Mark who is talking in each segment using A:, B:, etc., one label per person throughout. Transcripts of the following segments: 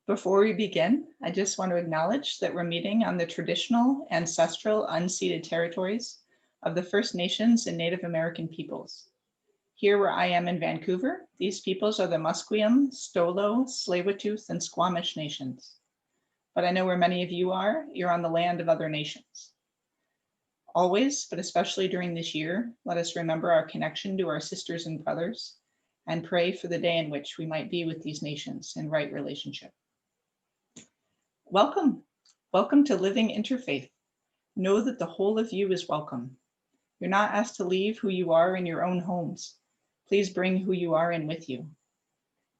A: Before we begin, I just want to acknowledge that we're meeting on the traditional, ancestral, unceded territories of the First Nations and Native American peoples. Here where I am in Vancouver, these peoples are the Musqueam, Stolo, Tsleil-Waututh, and Squamish nations. But I know where many of you are, you're on the land of other nations. Always, but especially during this year, let us remember our connection to our sisters and brothers and pray for the day in which we might be with these nations in right relationship. Welcome. Welcome to Living Interfaith. Know that the whole of you is welcome. You're not asked to leave who you are in your own homes. Please bring who you are in with you.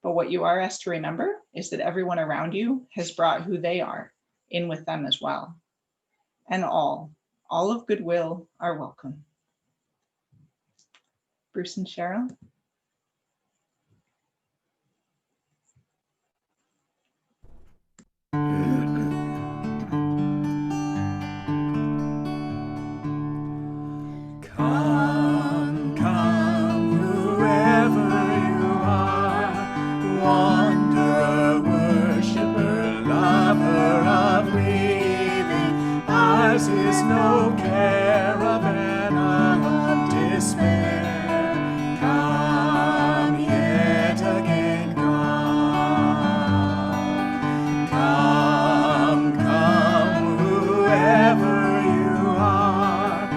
A: But what you are asked to remember is that everyone around you has brought who they are in with them as well. And all of goodwill are welcome. Bruce and Cheryl.
B: Is no caravan of despair. Come yet again, come, whoever you are,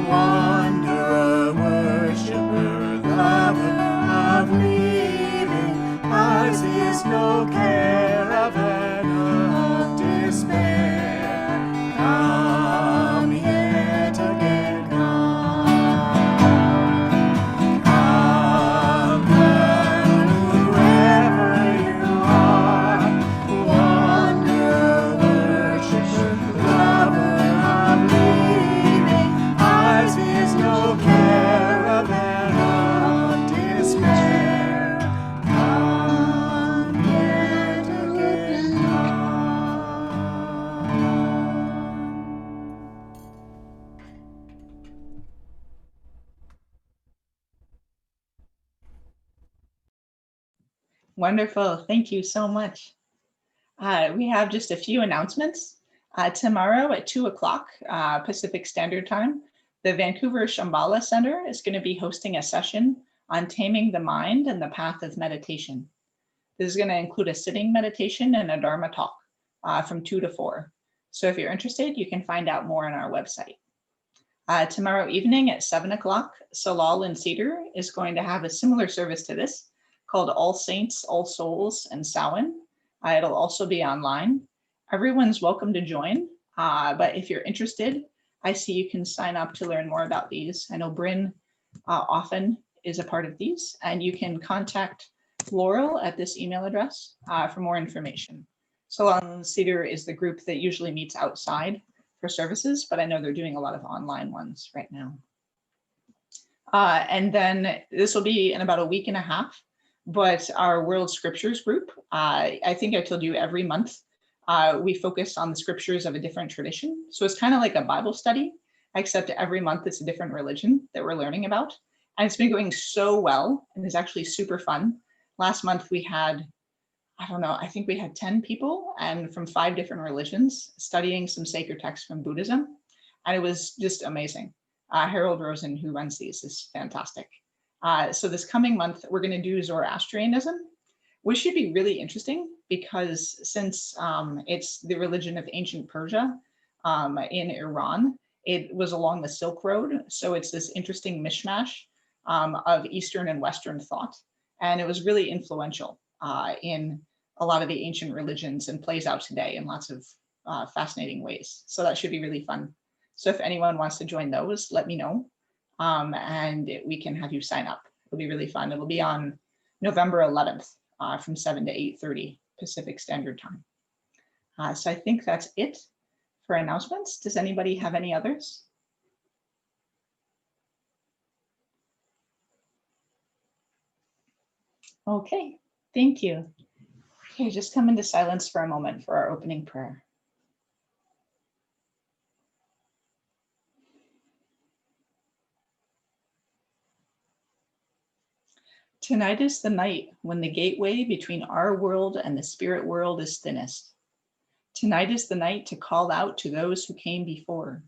B: wanderer, worshiper, lover of leaving. Ours is no caravan of despair.
A: Wonderful. Thank you so much. We have just a few announcements. Tomorrow at 2 o'clock Pacific Standard Time, the Vancouver Shambhala Center is going to be hosting a session on taming the mind and the path of meditation. This is going to include a sitting meditation and a Dharma talk from 2 to 4. So if you're interested, you can find out more on our website. Tomorrow evening at 7 o'clock, Salal in Cedar is going to have a similar service to this, called All Saints, All Souls, and Samhain. It'll also be online. Everyone's welcome to join, but if you're interested, I see you can sign up to learn more about these. I know Bryn often is a part of these, and you can contact Laurel at this email address for more information. Salon Cedar is the group that usually meets outside for services, but I know they're doing a lot of online ones right now. And then this will be in about a week and a half. But our World Scriptures group, I think I told you every month, we focus on the scriptures of a different tradition. So it's kind of like a Bible study, except every month it's a different religion that we're learning about. And it's been going so well and it's actually super fun. Last month we had, I think we had 10 people and from 5 different religions studying some sacred texts from Buddhism. And it was just amazing. Harold Rosen, who runs these, is fantastic. So this coming month, we're going to do Zoroastrianism, which should be really interesting because since it's the religion of ancient Persia in Iran, it was along the Silk Road. So it's this interesting mishmash of Eastern and Western thought. And it was really influential in a lot of the ancient religions and plays out today in lots of fascinating ways. So that should be really fun. So if anyone wants to join those, let me know. And we can have you sign up. It'll be really fun. It'll be on November 11th from 7 to 8:30 Pacific Standard Time. So I think that's it for announcements. Does anybody have any others? Okay, thank you. Okay, just come into silence for a moment for our opening prayer. Tonight is the night when the gateway between our world and the spirit world is thinnest. Tonight is the night to call out to those who came before.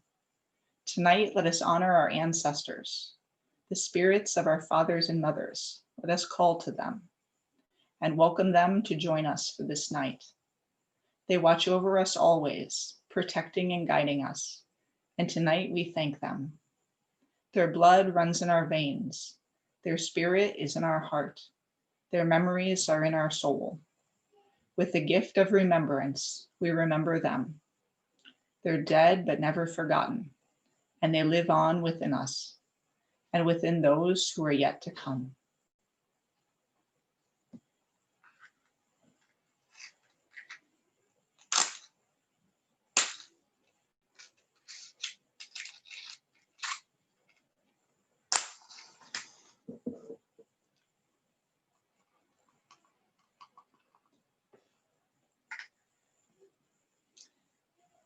A: Tonight, let us honor our ancestors, the spirits of our fathers and mothers. Let us call to them and welcome them to join us for this night. They watch over us always, protecting and guiding us. And tonight we thank them. Their blood runs in our veins. Their spirit is in our heart. Their memories are in our soul. With the gift of remembrance, we remember them. They're dead but never forgotten, and they live on within us and within those who are yet to come.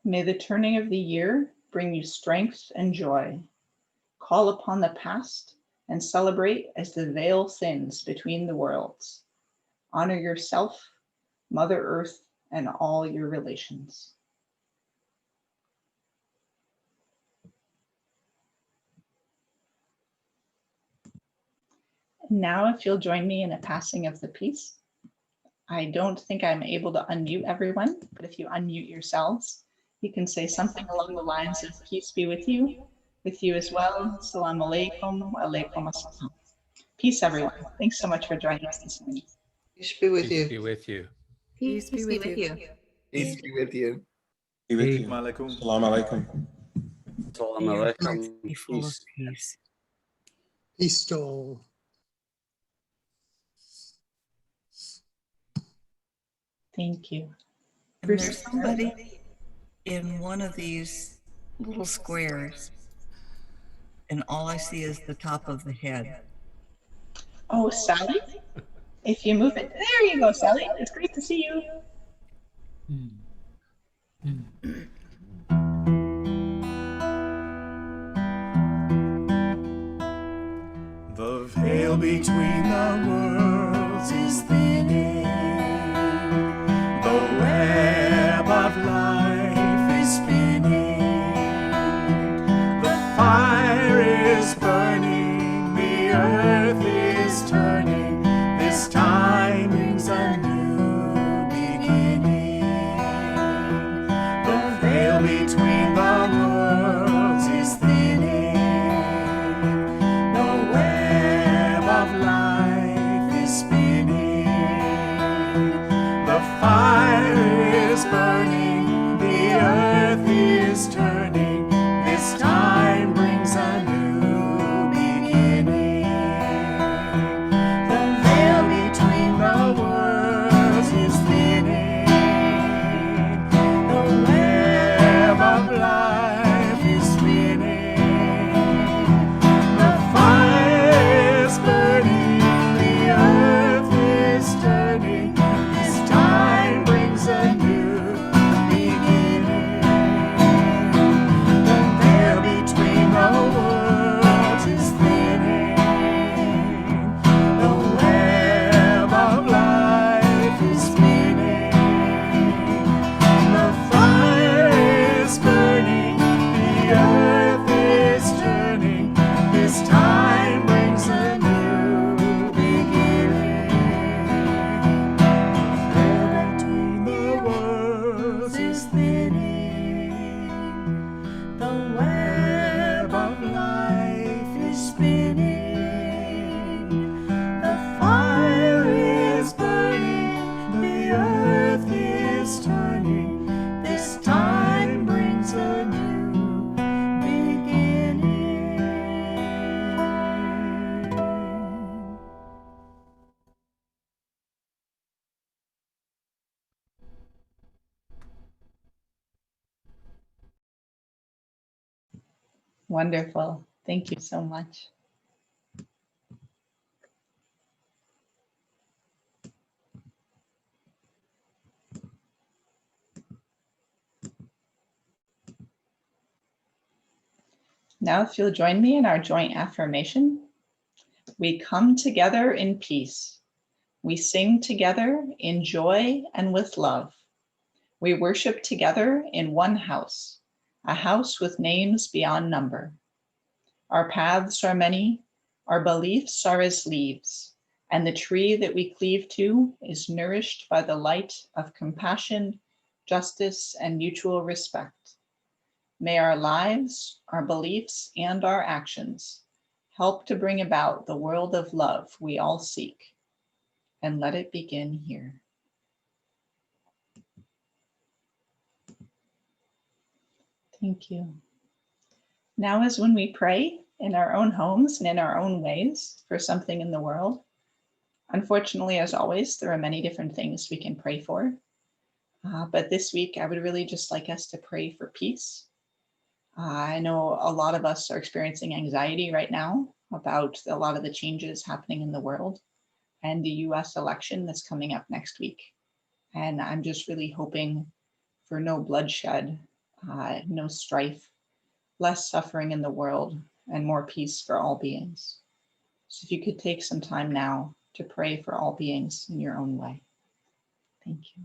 A: May the turning of the year bring you strength and joy. Call upon the past and celebrate as the veil thins between the worlds. Honor yourself, Mother Earth, and all your relations. And now, if you'll join me in a passing of the peace. I don't think I'm able to unmute everyone, but if you unmute yourselves, you can say something along the lines of peace be with you as well. Salam alaikum, alaikum assalam. Peace, everyone. Thanks so much for joining us this morning.
C: Peace be with
D: Peace
C: you.
D: be with you.
E: Peace be with you.
C: Peace be with you.
F: Be with you.
B: Alaikum.
F: Salam alaikum.
D: Salam
E: May your
D: alaikum.
E: hearts be full of
F: Peace.
E: peace.
G: Peace to all.
A: Thank you.
E: And there's somebody in one of these little squares, and all I see is the top of the head.
A: Oh, Sally, if you move it, there you go, Sally. It's great to see you.
B: The veil between the worlds is thinning. The web of life is spinning. The fire is burning. The earth is turning. This time brings a new beginning. The veil between the worlds is thinning. The web of life is spinning. The fire is burning. The earth is turning. This time brings a new beginning. The veil between the worlds is thinning. The web of life is spinning. The fire is burning. The earth is turning. This time brings a new beginning. The veil between the worlds is thinning. The web of life is spinning. The fire is burning. The earth is turning. This time brings a new beginning. The veil between the worlds is thinning. The web of life is spinning. The fire is burning. The earth is turning. This time brings a new beginning.
A: Wonderful. Thank you so much. Now, if you'll join me in our joint affirmation, we come together in peace. We sing together in joy and with love. We worship together in one house, a house with names beyond number. Our paths are many, our beliefs are as leaves, and the tree that we cleave to is nourished by the light of compassion, justice, and mutual respect. May our lives, our beliefs, and our actions help to bring about the world of love we all seek. And let it begin here. Thank you. Now is when we pray in our own homes and in our own ways for something in the world. Unfortunately, as always, there are many different things we can pray for. But this week, I would really just like us to pray for peace. I know a lot of us are experiencing anxiety right now about a lot of the changes happening in the world and the US election that's coming up next week. And I'm just really hoping for no bloodshed, no strife, less suffering in the world, and more peace for all beings. So if you could take some time now to pray for all beings in your own way. Thank you.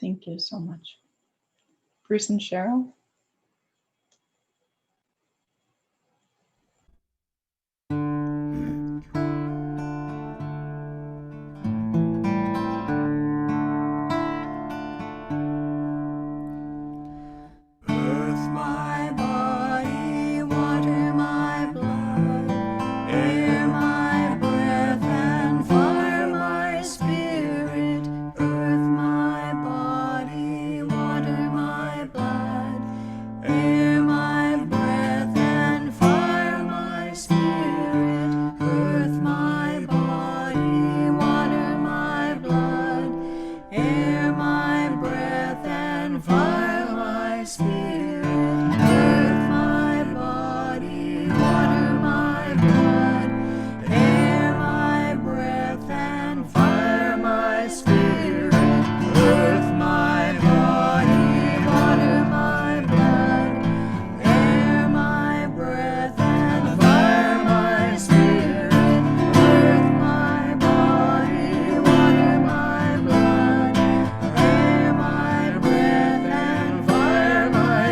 A: Thank you so much. Bruce and Cheryl?
B: Earth my body, water my blood, air my breath, and fire my spirit. Earth my body, water my blood, air my breath, and fire my spirit. Earth my body, water my blood, air my breath, and fire my spirit. Earth my body, water my blood, air my breath, and fire my spirit. Earth my body, water my blood, air my breath, and fire my spirit. Earth my body, water my blood, air my breath, and fire my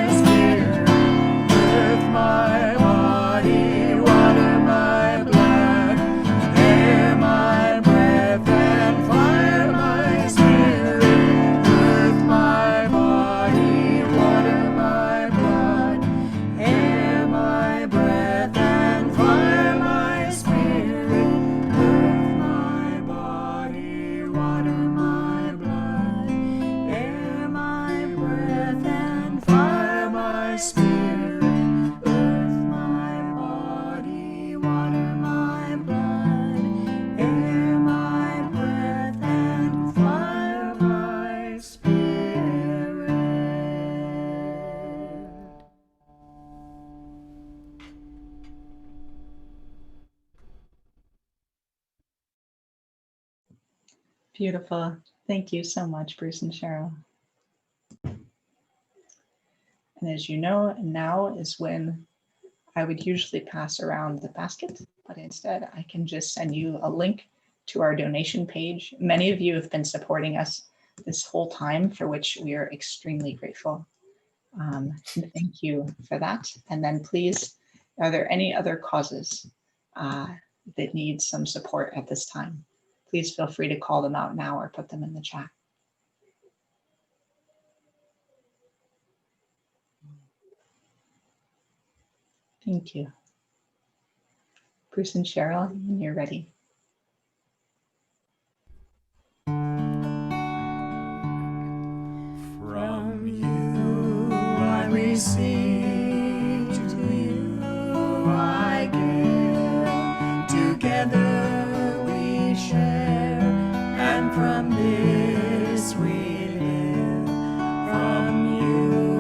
A: Beautiful. Thank you so much, Bruce and Cheryl. And as you know, now is when I would usually pass around the basket, but instead I can just send you a link to our donation page. Many of you have been supporting us this whole time, for which we are extremely grateful. Thank you for that. And then please, are there any other causes that need some support at this time? Please feel free to call them out now or put them in the chat. Thank you. Bruce and Cheryl, when you're ready.
B: From you I receive, to you I give. Together we share, and from this we live. From you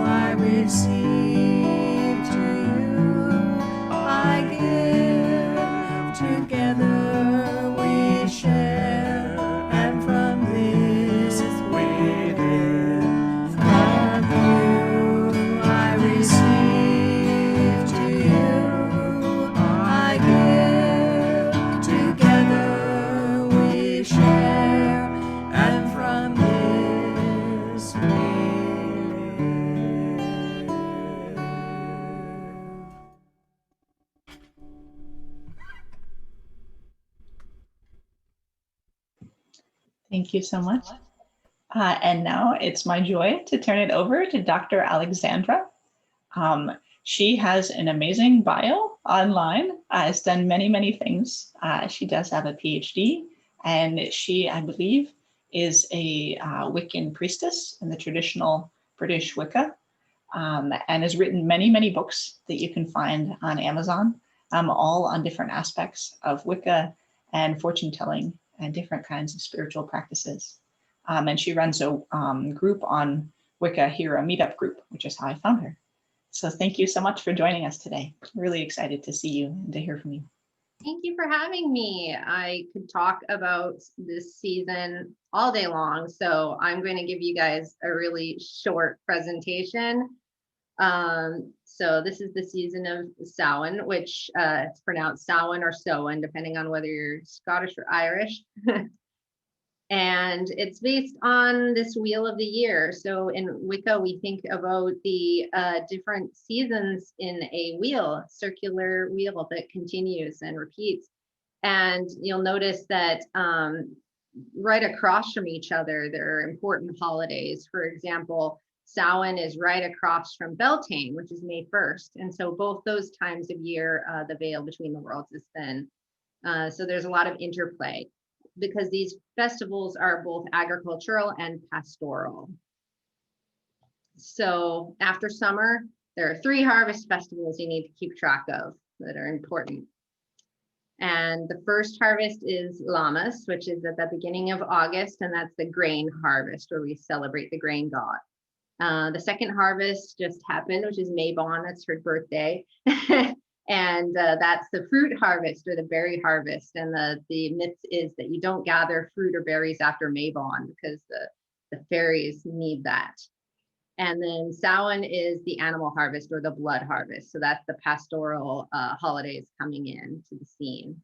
B: I receive, to you I give. Together we share, and from this we live. From you I receive, to you I give. Together we share, and from this we live.
A: Thank you so much. And now it's my joy to turn it over to Dr. Alexandra. She has an amazing bio online, has done many, many things. She does have a PhD, and she, I believe, is a Wiccan priestess in the traditional British Wicca, and has written many, many books that you can find on Amazon, all on different aspects of Wicca and fortune telling and different kinds of spiritual practices. And she runs a group on Wicca here, a meetup group, which is how I found her. So thank you so much for joining us today. Really excited to see you and to hear from you.
D: Thank you for having me. I could talk about this season all day long, so I'm going to give you guys a really short presentation. So this is the season of Samhain, which it's pronounced Samhain or Samhain, depending on whether you're Scottish or Irish. And it's based on this wheel of the year. So in Wicca, we think about the different seasons in a wheel, circular wheel that continues and repeats. And you'll notice that right across from each other, there are important holidays. For example, Samhain is right across from Beltane, which is May 1st. And so both those times of year, the veil between the worlds is thin. So there's a lot of interplay, because these festivals are both agricultural and pastoral. So after summer, there are 3 harvest festivals you need to keep track of that are important. And the first harvest is Lammas, which is at the beginning of August, and that's the grain harvest, where we celebrate the grain god. The second harvest just happened, which is Mabon, that's her birthday. And that's the fruit harvest, or the berry harvest. And the myth is that you don't gather fruit or berries after Mabon, because the fairies need that. And then Samhain is the animal harvest, or the blood harvest. So that's the pastoral holidays coming in to the scene.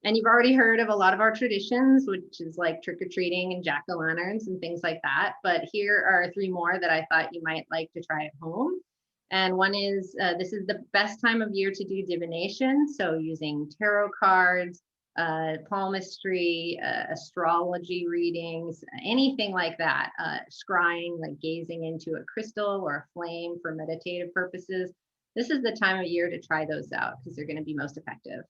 D: And you've already heard of a lot of our traditions, which is like trick-or-treating and jack-o'-lanterns and things like that. But here are 3 more that I thought you might like to try at home. And one is, this is the best time of year to do divination. So using tarot cards, palmistry, astrology readings, anything like that, scrying, like gazing into a crystal or a flame for meditative purposes. This is the time of year to try those out, because they're going to be most effective.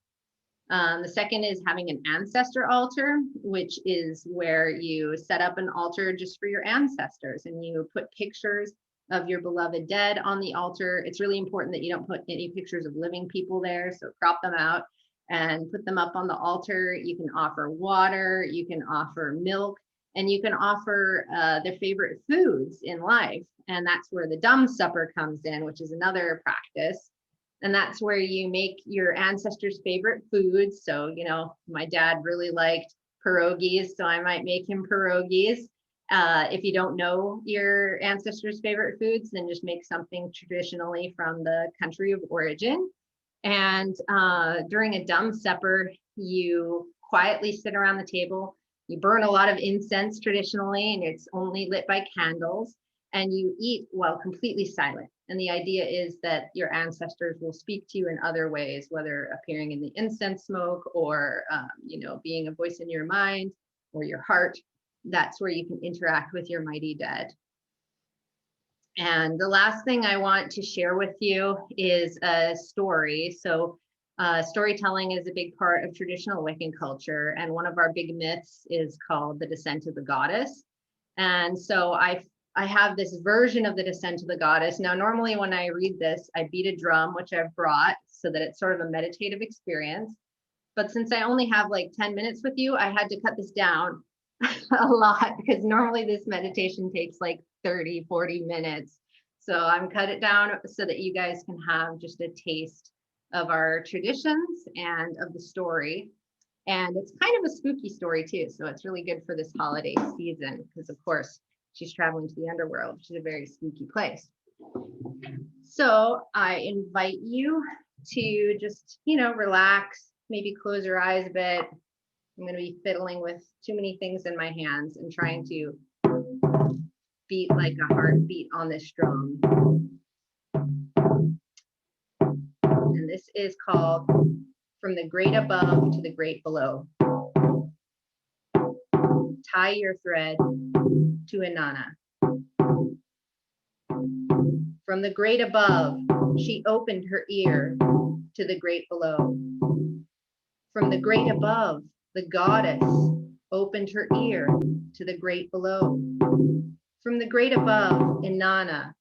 D: The second is having an ancestor altar, which is where you set up an altar just for your ancestors, and you put pictures of your beloved dead on the altar. It's really important that you don't put any pictures of living people there, so crop them out and put them up on the altar. You can offer water, you can offer milk, and you can offer their favorite foods in life. And that's where the dumb supper comes in, which is another practice. And that's where you make your ancestors' favorite foods. So, you know, my dad really liked pierogies, so I might make him pierogies. If you don't know your ancestors' favorite foods, then just make something traditionally from the country of origin. And during a dumb supper, you quietly sit around the table. You burn a lot of incense traditionally, and it's only lit by candles. And you eat while completely silent. And the idea is that your ancestors will speak to you in other ways, whether appearing in the incense smoke or, being a voice in your mind or your heart. That's where you can interact with your mighty dead. And the last thing I want to share with you is a story. So storytelling is a big part of traditional Wiccan culture. And one of our big myths is called the Descent of the Goddess. And so I have this version of the Descent of the Goddess. Now, normally when I read this, I beat a drum, which I've brought so that it's sort of a meditative experience. But since I only have like 10 minutes with you, I had to cut this down a lot because normally this meditation takes like 30, 40 minutes. So I'm cut it down so that you guys can have just a taste of our traditions and of the story. And it's kind of a spooky story too. So it's really good for this holiday season because of course, she's traveling to the underworld, which is a very spooky place. So I invite you to just, relax, maybe close your eyes a bit. I'm going to be fiddling with too many things in my hands and trying to beat like a heartbeat on this drum. And this is called From the Great Above to the Great Below. Tie your thread to Inanna. From the great above, she opened her ear to the great below. From the great above, the goddess opened her ear to the great below. From the great above, Inanna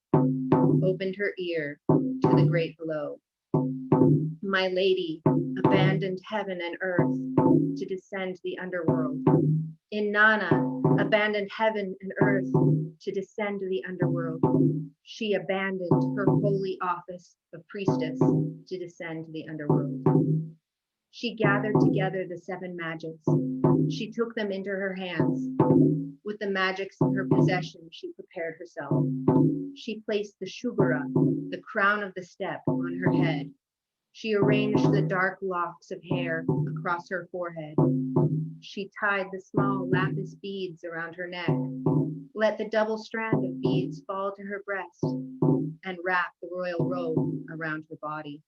D: opened her ear to the great below. My lady abandoned heaven and earth to descend to the underworld. Inanna abandoned heaven and earth to descend to the underworld. She abandoned her holy office of priestess to descend to the underworld. She gathered together the 7 magics. She took them into her hands. With the magics in her possession, she prepared herself. She placed the shugara, the crown of the step, on her head. She arranged the dark locks of hair across her forehead. She tied the small lapis beads around her neck, let the double strand of beads fall to her breast, and wrapped the royal robe around her body.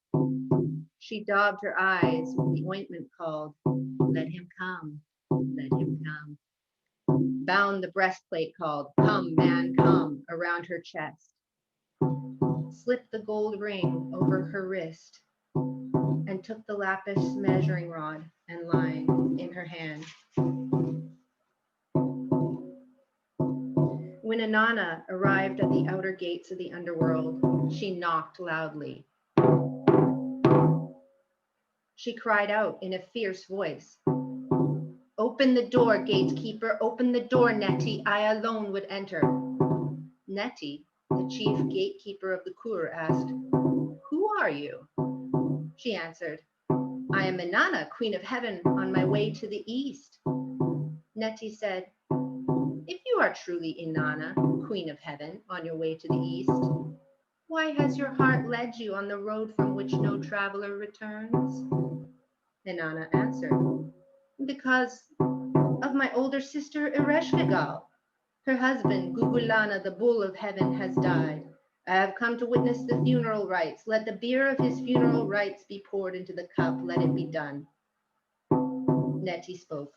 D: She daubed her eyes with the ointment called Let Him Come, Let Him Come, bound the breastplate called Come, Man, Come around her chest, slipped the gold ring over her wrist, and took the lapis measuring rod and line in her hand. When Inanna arrived at the outer gates of the underworld, she knocked loudly. She cried out in a fierce voice, "Open the door, gatekeeper, open the door, Nettie, I alone would enter." Nettie, the chief gatekeeper of the Kur, asked, "Who are you?" She answered, "I am Inanna, Queen of Heaven, on my way to the east." Nettie said, "If you are truly Inanna, Queen of Heaven, on your way to the east, why has your heart led you on the road from which no traveler returns?" Inanna answered, "Because of my older sister Ereshkigal. Her husband, Gugulana, the bull of heaven, has died. I have come to witness the funeral rites. Let the beer of his funeral rites be poured into the cup. Let it be done." Nettie spoke.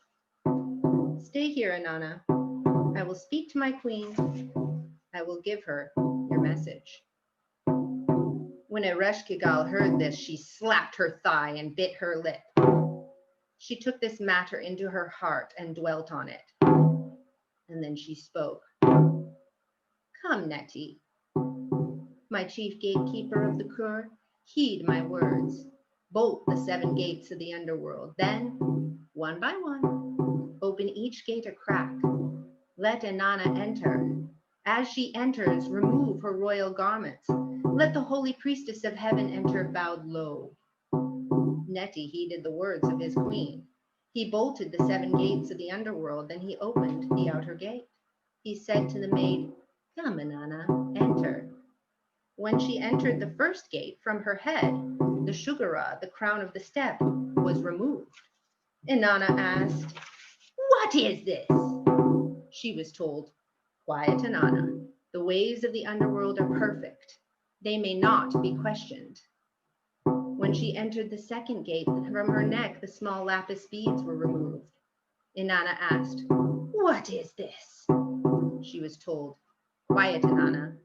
D: "Stay here, Inanna. I will speak to my queen. I will give her your message." When Ereshkigal heard this, she slapped her thigh and bit her lip. She took this matter into her heart and dwelt on it. And then she spoke. "Come, Nettie, my chief gatekeeper of the Kur, heed my words. Bolt the 7 gates of the underworld. Then, one by one, open each gate a crack. Let Inanna enter. As she enters, remove her royal garments. Let the holy priestess of heaven enter bowed low." Nettie heeded the words of his queen. He bolted the 7 gates of the underworld, then he opened the outer gate. He said to the maid, "Come, Inanna, enter." When she entered the first gate, from her head, the shugara, the crown of the step, was removed. Inanna asked, "What is this?" She was told, "Quiet, Inanna. The ways of the underworld are perfect. They may not be questioned." When she entered the second gate, from her neck, the small lapis beads were removed. Inanna asked, "What is this?" She was told, "Quiet, Inanna.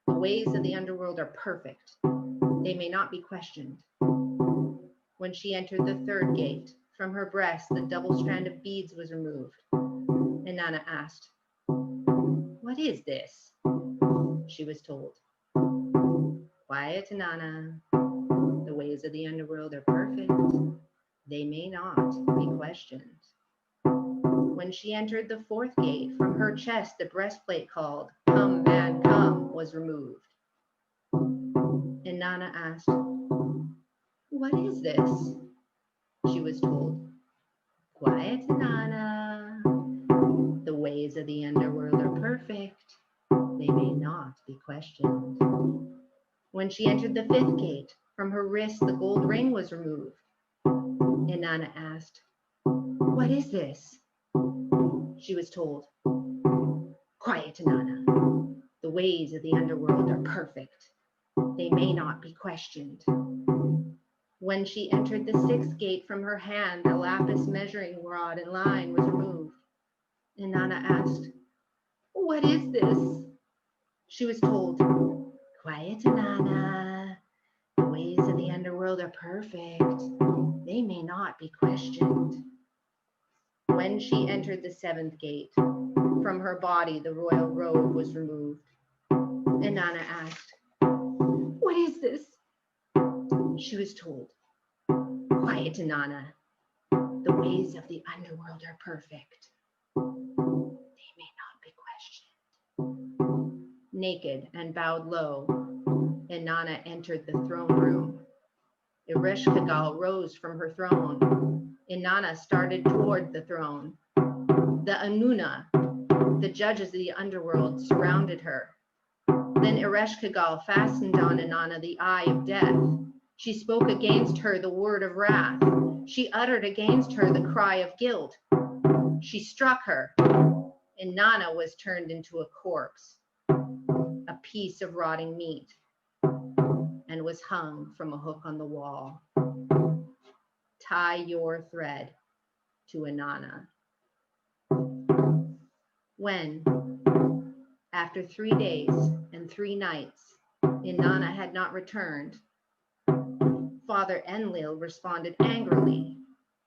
D: The ways of the underworld are perfect. They may not be questioned." When she entered the third gate, from her breast, the double strand of beads was removed. Inanna asked, "What is this?" She was told, "Quiet, Inanna. The ways of the underworld are perfect. They may not be questioned." When she entered the fourth gate, from her chest, the breastplate called, "Come, man, come," was removed. Inanna asked, "What is this?" She was told, "Quiet, Inanna. The ways of the underworld are perfect. They may not be questioned." When she entered the fifth gate, from her wrist the gold ring was removed. Inanna asked, "What is this?" She was told, "Quiet, Inanna. The ways of the underworld are perfect. They may not be questioned." When she entered the sixth gate, from her hand the lapis measuring rod and line was removed. Inanna asked, "What is this?" She was told, "Quiet, Inanna. The ways of the underworld are perfect. They may not be questioned." When she entered the seventh gate, from her body the royal robe was removed. Inanna asked, "What is this?" She was told, "Quiet, Inanna. The ways of the underworld are perfect. They may not be questioned." Naked and bowed low, Inanna entered the throne room. Ereshkigal rose from her throne. Inanna started toward the throne. The Anuna, the judges of the underworld, surrounded her. Then Ereshkigal fastened on Inanna the eye of death. She spoke against her the word of wrath. She uttered against her the cry of guilt. She struck her. Inanna was turned into a corpse, a piece of rotting meat, and was hung from a hook on the wall. Tie your thread to Inanna. When, after 3 days and 3 nights, Inanna had not returned, Father Enlil responded angrily,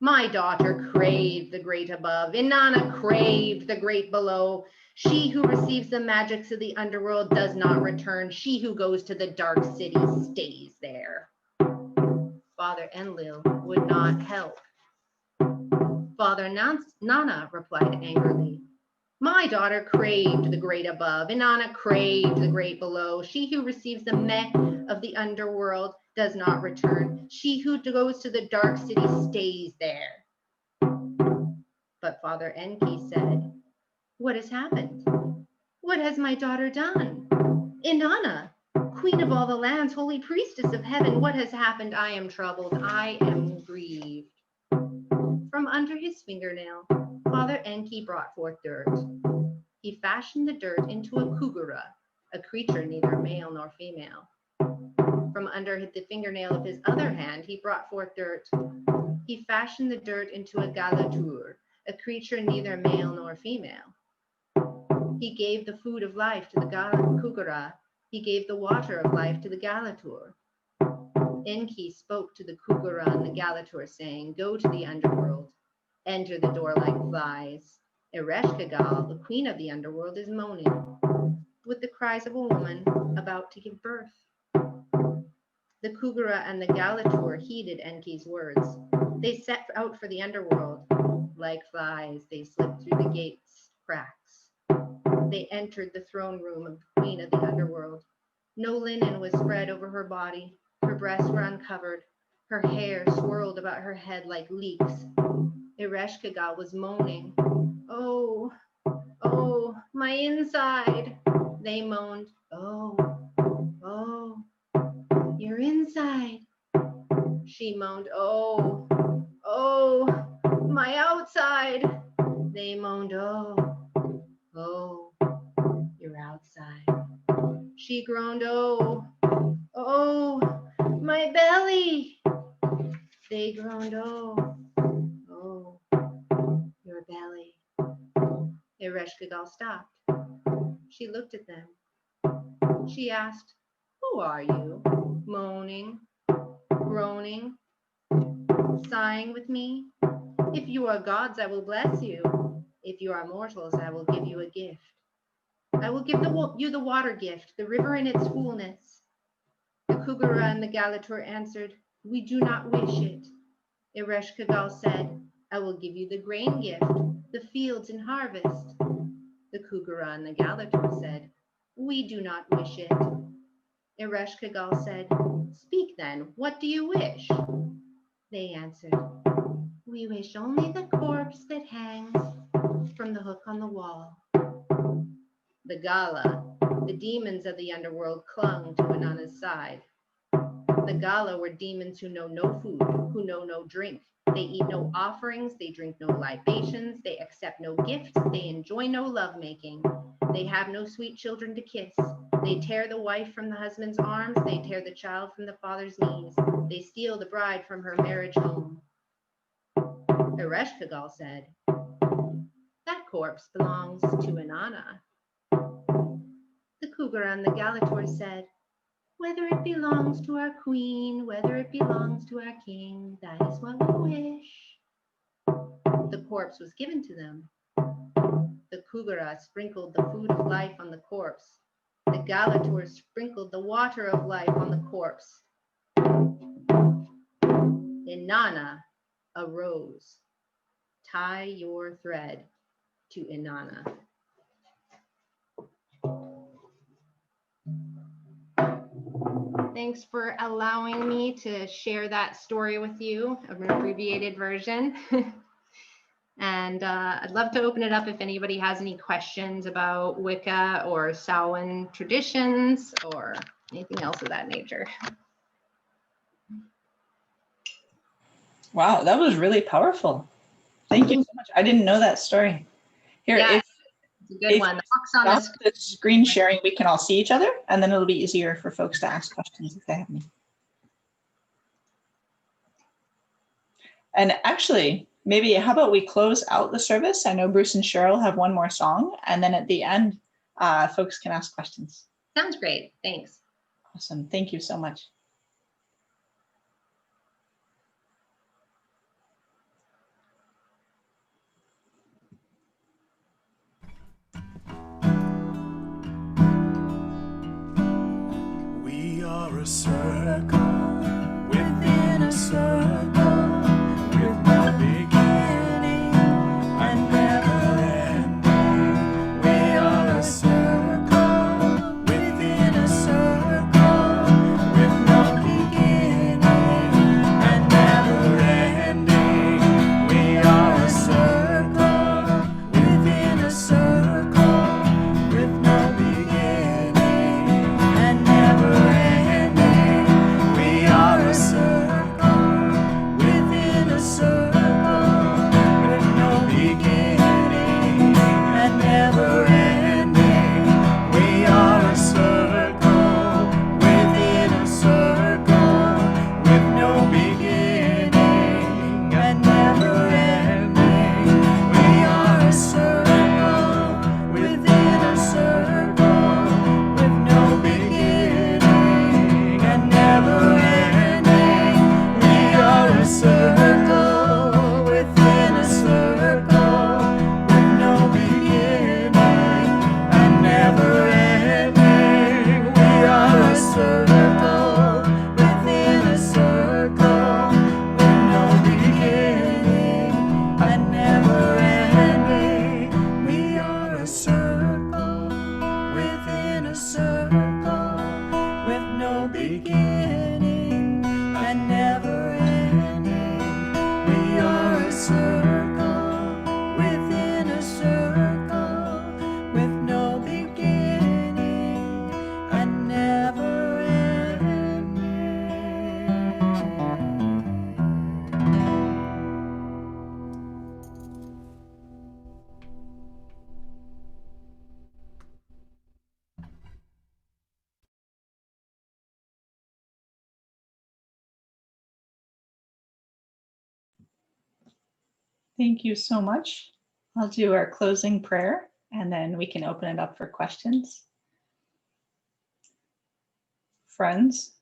D: "My daughter craved the great above. Inanna craved the great below. She who receives the magics of the underworld does not return. She who goes to the dark city stays there." Father Enlil would not help. Father Nana replied angrily, "My daughter craved the great above. Inanna craved the great below. She who receives the meh of the underworld does not return. She who goes to the dark city stays there." But Father Enki said, "What has happened? What has my daughter done? Inanna, queen of all the lands, holy priestess of heaven, what has happened? I am troubled. I am grieved." From under his fingernail, Father Enki brought forth dirt. He fashioned the dirt into a kugura, a creature neither male nor female. From under the fingernail of his other hand, he brought forth dirt. He fashioned the dirt into a galatur, a creature neither male nor female. He gave the food of life to the kugura. He gave the water of life to the galatur. Enki spoke to the kugura and the galatur, saying, "Go to the underworld. Enter the door like flies. Ereshkigal, the queen of the underworld, is moaning with the cries of a woman about to give birth." The kugura and the galatur heeded Enki's words. They set out for the underworld. Like flies, they slipped through the gate's cracks. They entered the throne room of the queen of the underworld. No linen was spread over her body. Her breasts were uncovered. Her hair swirled about her head like leeks. Ereshkigal was moaning. Oh, oh, my inside. They moaned. Oh, oh, your inside. She moaned. Oh, oh, my outside. They moaned. Oh, oh, your outside. She groaned. Oh, oh, my belly. They groaned. Oh, oh, your belly. Ereshkigal stopped. She looked at them. She asked, who are you? Moaning, groaning, sighing with me. If you are gods, I will bless you. If you are mortals, I will give you a gift. I will give you the water gift, the river in its fullness. The Kugara and the Galatur answered, we do not wish it. Ereshkigal said, I will give you the grain gift, the fields in harvest. The Kugara and the Galatur said, we do not wish it. Ereshkigal said, speak then, what do you wish? They answered, we wish only the corpse that hangs from the hook on the wall. The Gala, the demons of the underworld, clung to Inanna's side. The Gala were demons who know no food, who know no drink. They eat no offerings, they drink no libations, they accept no gifts, they enjoy no lovemaking. They have no sweet children to kiss. They tear the wife from the husband's arms, they tear the child from the father's knees. They steal the bride from her marriage home. Ereshkigal said, that corpse belongs to Inanna. The Kugara and the Galatur said, whether it belongs to our queen, whether it belongs to our king, that is what we wish. The corpse was given to them. The Kugara sprinkled the food of life on the corpse. The Galatur sprinkled the water of life on the corpse. Inanna arose. Tie your thread to Inanna. Thanks for allowing me to share that story with you, an abbreviated version. And I'd love to open it up if anybody has any questions about Wicca or Samhain traditions or anything else of that nature.
A: Wow, that was really powerful. Thank you so much. I didn't know that story. Here,
D: Yeah,
A: if
D: it's a good one. The book's on the
A: stop the screen sharing, we can all see each other, and then it'll be easier for folks to ask questions if they have any. And actually, maybe how about we close out the service? I know Bruce and Cheryl have one more song, and then at the end, folks can ask questions.
D: Sounds great. Thanks.
A: Awesome. Thank you so much.
B: We are a circle within a circle with no beginning and never ending. We are a circle within a circle with no beginning and never ending. We are a circle within a circle with no beginning and never ending. We are a circle within a circle with no beginning and never ending. We are a circle within a circle with no beginning and never ending. We are a circle within a circle with no beginning and never ending. We are a circle within a circle with no beginning and never ending. We are a circle within a circle with no beginning and never ending. We are a circle within a circle with no beginning and never ending. We are a circle
A: Thank you so much. I'll do our closing prayer and then we can open it up for questions. Friends,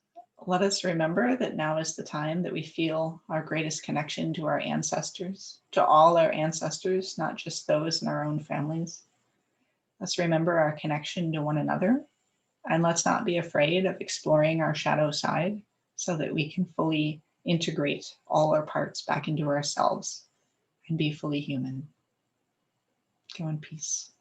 A: let us remember that now is the time that we feel our greatest connection to our ancestors, to all our ancestors, not just those in our own families. Let's remember our connection to one another, and let's not be afraid of exploring our shadow side so that we can fully integrate all our parts back into ourselves and be fully human. Go in peace.